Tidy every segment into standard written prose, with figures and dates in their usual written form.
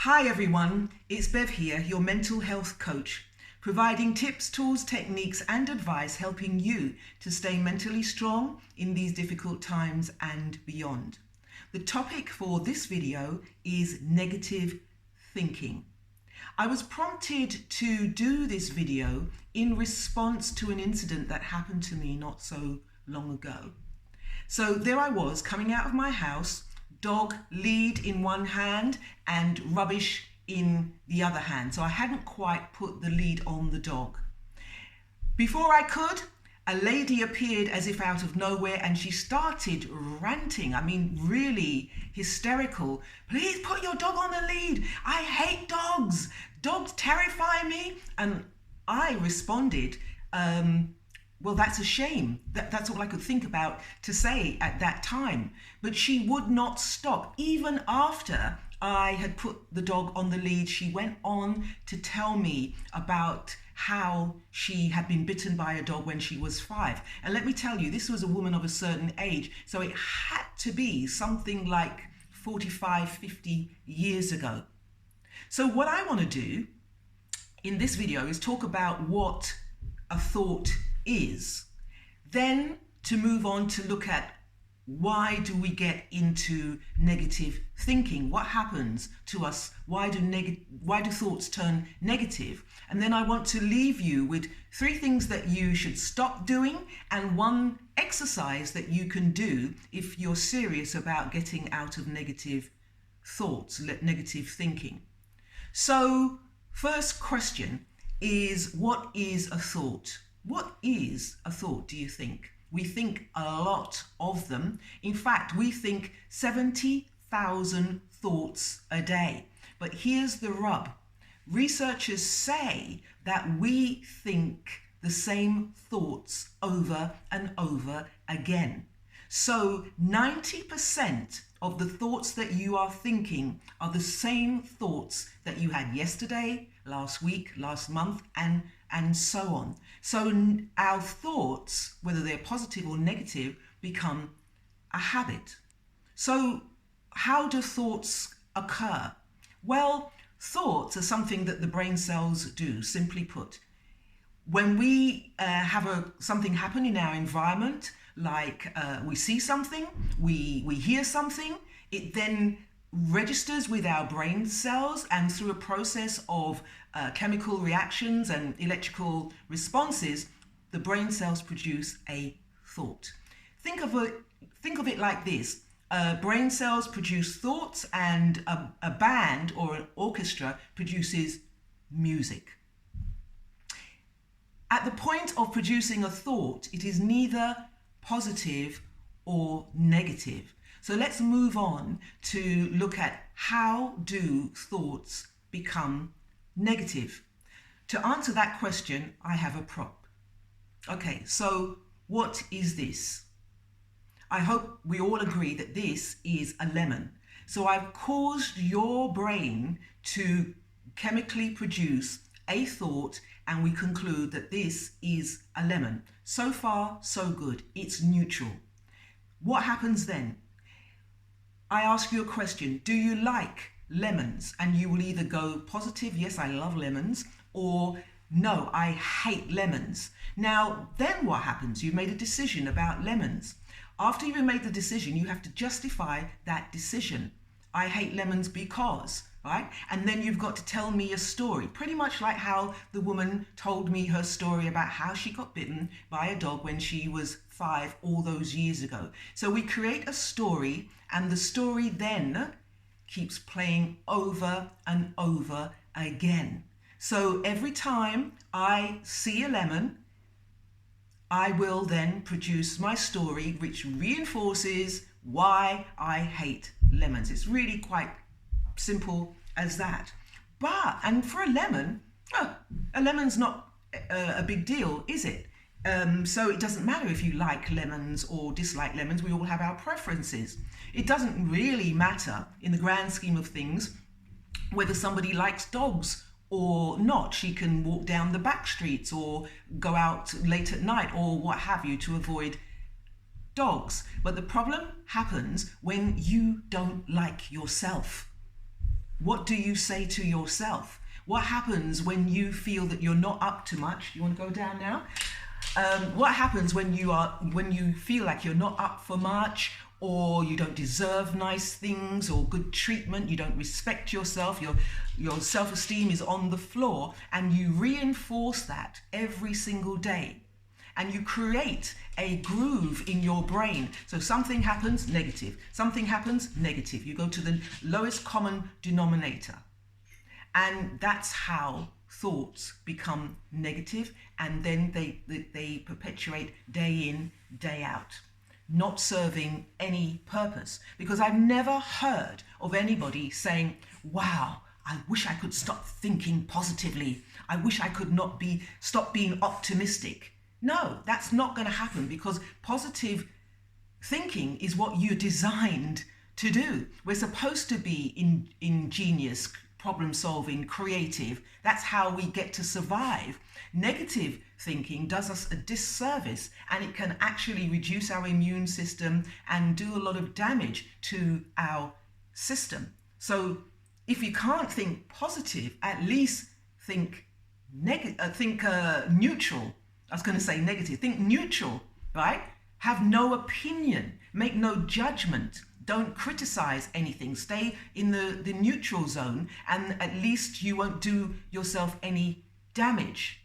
Hi everyone, it's Bev here, your mental health coach, providing tips, tools, techniques and advice helping you to stay mentally strong in these difficult times and beyond. The topic for this video is negative thinking. I was prompted to do this video in response to an incident that happened to me not so long ago. So there I was coming out of my house, dog lead in one hand and rubbish in the other hand. So I hadn't quite put the lead on the dog. Before I could, a lady appeared as if out of nowhere and she started ranting. I mean, really hysterical. Please put your dog on the lead. I hate dogs. Dogs terrify me. And I responded, well, that's a shame. That's all I could think about to say at that time. But she would not stop. Even after I had put the dog on the lead, she went on to tell me about how she had been bitten by a dog when she was 5. And let me tell you, this was a woman of a certain age. So it had to be something like 45, 50 years ago. So what I want to do in this video is talk about what a thought is, then to move on to look at why do we get into negative thinking? What happens to us? Why do thoughts turn negative? And then I want to leave you with 3 things that you should stop doing and 1 exercise that you can do if you're serious about getting out of negative thoughts, negative thinking. So first question is, what is a thought? What is a thought, do you think? We think a lot of them. In fact, we think 70,000 thoughts a day. But here's the rub. Researchers say that we think the same thoughts over and over again. So 90% of the thoughts that you are thinking are the same thoughts that you had yesterday, last week, last month, and so on. So our thoughts, whether they're positive or negative, become a habit. So how do thoughts occur? Well, thoughts are something that the brain cells do, simply put. When we have something happen in our environment, like we see something, we hear something, it then registers with our brain cells, and through a process of chemical reactions and electrical responses, the brain cells produce a thought. Think of it like this. Brain cells produce thoughts, and a band or an orchestra produces music. At the point of producing a thought, it is neither positive or negative. So let's move on to look at how do thoughts become negative. To answer that question, I have a prop. Okay, so what is this? I hope we all agree that this is a lemon. So I've caused your brain to chemically produce a thought, and we conclude that this is a lemon. So far, so good. It's neutral. What happens then? I ask you a question. Do you like lemons? And you will either go positive, yes, I love lemons, or no, I hate lemons. Now, then what happens? You've made a decision about lemons. After you've made the decision, you have to justify that decision. I hate lemons because, right? And then you've got to tell me a story, pretty much like how the woman told me her story about how she got bitten by a dog when she was 5 all those years ago. So we create a story, and the story then keeps playing over and over again. So every time I see a lemon, I will then produce my story, which reinforces why I hate lemons. It's really quite simple as that. And for a lemon, a lemon's not a big deal, is it? So it doesn't matter if you like lemons or dislike lemons. We all have our preferences. It doesn't really matter in the grand scheme of things whether somebody likes dogs or not. She can walk down the back streets or go out late at night or what have you to avoid dogs. But the problem happens when you don't like yourself. What do you say to yourself? What happens when you feel that you're not up to much? You want to go down now? What happens when you feel like you're not up for much, or you don't deserve nice things or good treatment, you don't respect yourself, your self-esteem is on the floor, and you reinforce that every single day? And you create a groove in your brain. So something happens, negative. Something happens, negative. You go to the lowest common denominator. And that's how thoughts become negative, and then they perpetuate day in, day out, not serving any purpose. Because I've never heard of anybody saying, wow, I wish I could stop thinking positively. I wish I could stop being optimistic. No, that's not going to happen, because positive thinking is what you're designed to do. We're supposed to be ingenious, problem solving, creative. That's how we get to survive. Negative thinking does us a disservice, and it can actually reduce our immune system and do a lot of damage to our system. So if you can't think positive, at least think neutral. I was going to say negative. Think neutral, right? Have no opinion. Make no judgment. Don't criticize anything. Stay in the neutral zone, and at least you won't do yourself any damage.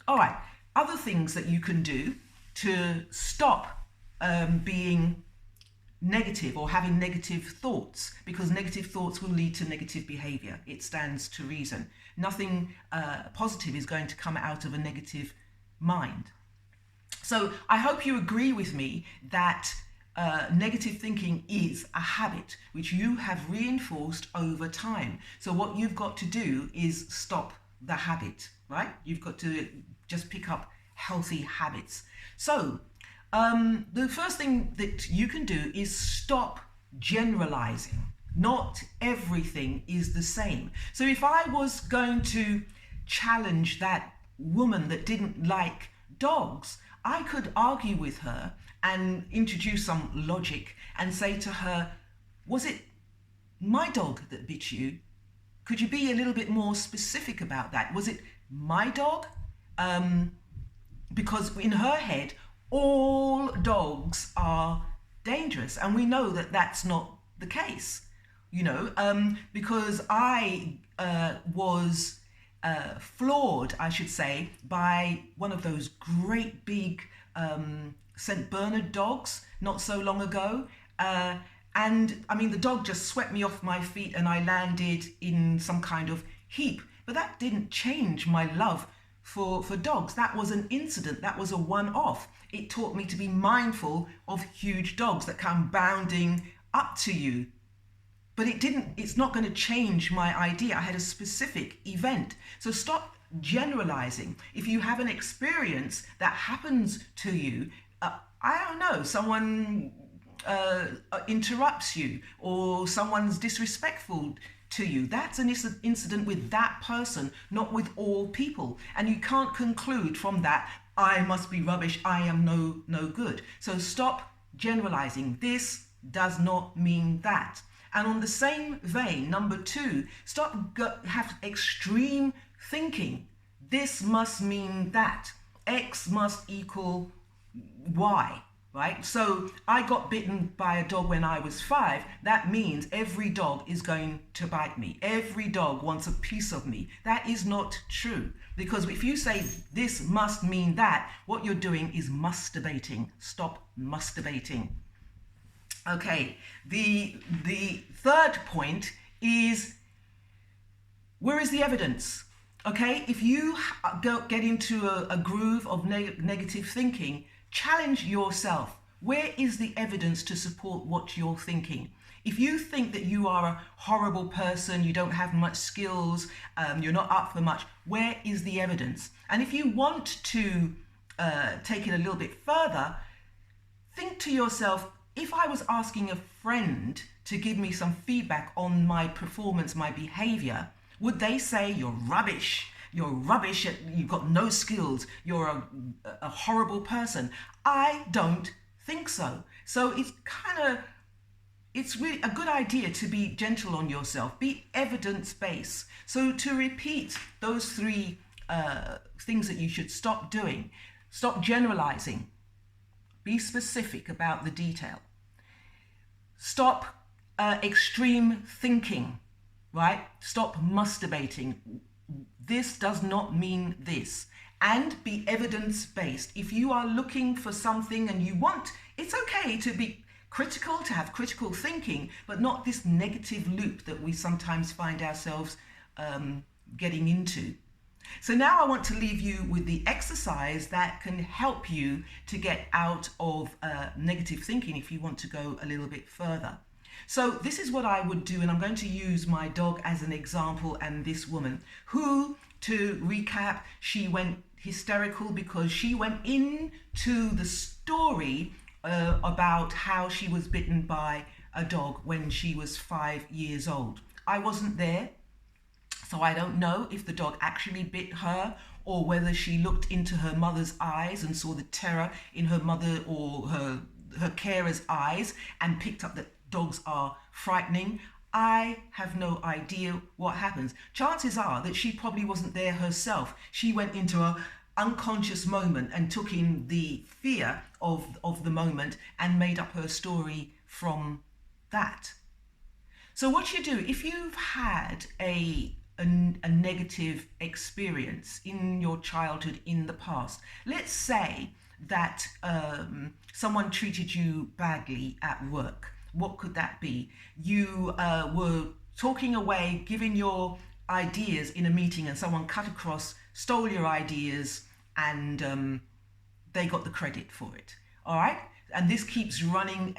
All right. Other things that you can do to stop being negative or having negative thoughts, because negative thoughts will lead to negative behavior. It stands to reason. Nothing positive is going to come out of a negative mind. So I hope you agree with me that negative thinking is a habit which you have reinforced over time. So what you've got to do is stop the habit, right? You've got to just pick up healthy habits. So the first thing that you can do is stop generalizing. Not everything is the same. So if I was going to challenge that woman that didn't like dogs, I could argue with her and introduce some logic and say to her, was it my dog that bit you? Could you be a little bit more specific about that? Was it my dog? Because in her head, all dogs are dangerous, and we know that that's not the case, because I was floored, I should say, by one of those great big St. Bernard dogs not so long ago. And I mean, the dog just swept me off my feet and I landed in some kind of heap. But that didn't change my love for dogs. That was an incident. That was a one-off. It taught me to be mindful of huge dogs that come bounding up to you. But it's not going to change my idea. I had a specific event. So stop generalizing. If you have an experience that happens to you, I don't know, someone interrupts you or someone's disrespectful to you, that's an incident with that person, not with all people. And you can't conclude from that, I must be rubbish, I am no good. So stop generalizing. This does not mean that. And on the same vein, number 2, have extreme thinking. This must mean that. X must equal Y, right? So I got bitten by a dog when I was 5. That means every dog is going to bite me. Every dog wants a piece of me. That is not true. Because if you say this must mean that, what you're doing is masturbating. Stop masturbating. Okay, the third point is, where is the evidence? Okay, if you get into a groove of negative thinking, challenge yourself. Where is the evidence to support what you're thinking? If you think that you are a horrible person, you don't have much skills, you're not up for much, where is the evidence? And if you want to take it a little bit further, think to yourself, if I was asking a friend to give me some feedback on my performance, my behavior, would they say, you're rubbish, you've got no skills, you're a horrible person? I don't think so. So it's kind of it's really a good idea to be gentle on yourself. Be evidence-based. So to repeat those three things that you should stop doing: stop generalizing, be specific about the detail, stop extreme thinking, right? Stop masturbating. This does not mean this. And be evidence-based. If you are looking for something and you want, it's okay to be critical, to have critical thinking, but not this negative loop that we sometimes find ourselves getting into. So now I want to leave you with the exercise that can help you to get out of negative thinking if you want to go a little bit further. So this is what I would do, and I'm going to use my dog as an example, and this woman who, to recap, she went hysterical because she went into the story about how she was bitten by a dog when she was 5 years old. I wasn't there, so I don't know if the dog actually bit her or whether she looked into her mother's eyes and saw the terror in her mother or her carer's eyes and picked up that dogs are frightening. I have no idea what happens. Chances are that she probably wasn't there herself. She went into a unconscious moment and took in the fear of the moment and made up her story from that. So what you do, if you've had a negative experience in your childhood in the past, let's say that someone treated you badly at work. What could that be? You were talking away, giving your ideas in a meeting, and someone cut across, stole your ideas, and they got the credit for it. All right? And this keeps running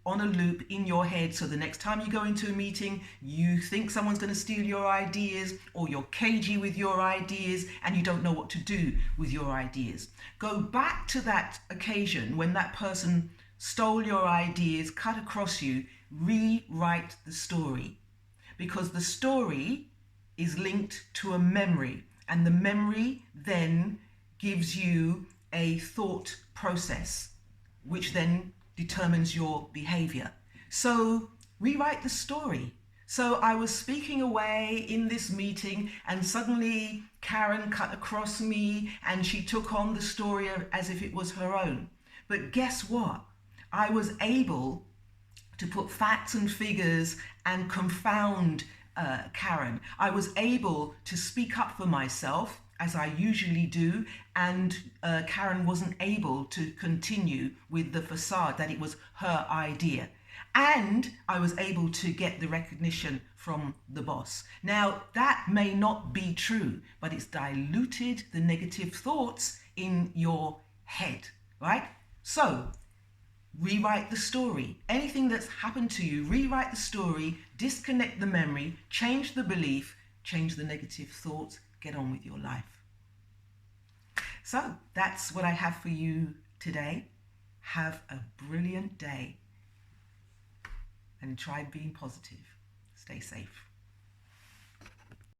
on a loop in your head. So the next time you go into a meeting, you think someone's going to steal your ideas, or you're cagey with your ideas and you don't know what to do with your ideas. Go back to that occasion when that person stole your ideas, cut across you, rewrite the story. Because the story is linked to a memory, and the memory then gives you a thought process, which then determines your behavior. So rewrite the story. So I was speaking away in this meeting and suddenly Karen cut across me and she took on the story as if it was her own. But guess what? I was able to put facts and figures and confound Karen. I was able to speak up for myself, as I usually do, and Karen wasn't able to continue with the facade that it was her idea. And I was able to get the recognition from the boss. Now, that may not be true, but it's diluted the negative thoughts in your head, right? So, rewrite the story. Anything that's happened to you, rewrite the story, disconnect the memory, change the belief, change the negative thoughts, get on with your life. So that's what I have for you today. Have a brilliant day and try being positive. Stay safe.